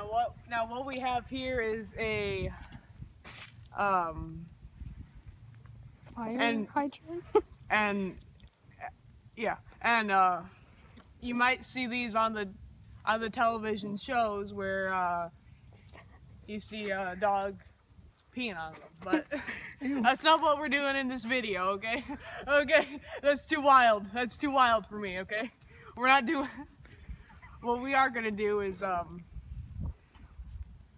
what we have here is a fire hydrant. and you might see these on the television shows where you see a dog peeing on them, but that's not what we're doing in this video, okay? Okay, that's too wild. That's too wild for me, okay? We're not doing. What we are gonna do is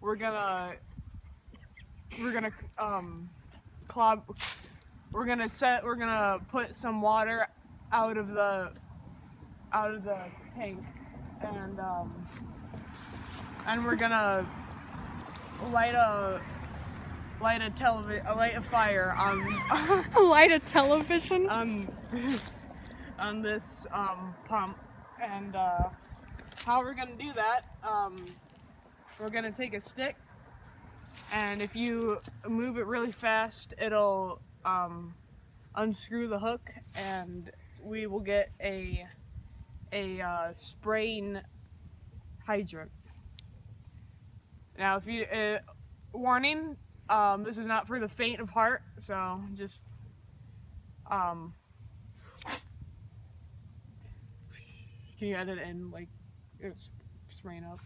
we're gonna put some water out of the tank, and we're gonna light a fire on Light a television on this pump, and how we're gonna do that, we're gonna take a stick, and if you move it really fast, it'll unscrew the hook, and we will get a spraying hydrant. Now, if you warning, this is not for the faint of heart, so just can you edit in like it's spraying up?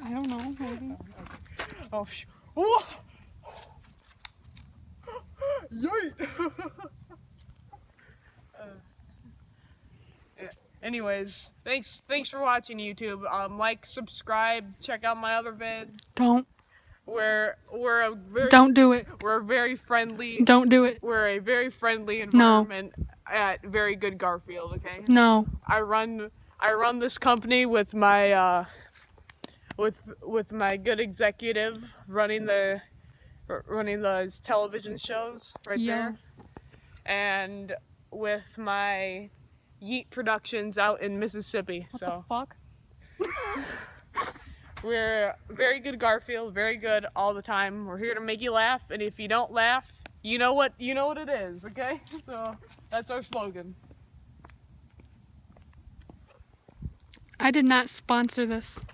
I don't know, maybe. Oh, whoa! Yeet! Yeah. Anyways, thanks for watching, YouTube. Like, subscribe, check out my other vids. Don't do it. We're very friendly. Don't do it. We're a very friendly environment at Very Good Garfield. Okay. No. I run this company with my with my good executive running the television shows right there, and with my Yeet Productions out in Mississippi. What so the fuck? We're Very Good Garfield, very good all the time. We're here to make you laugh, and if you don't laugh, you know what it is, okay? So that's our slogan. I did not sponsor this.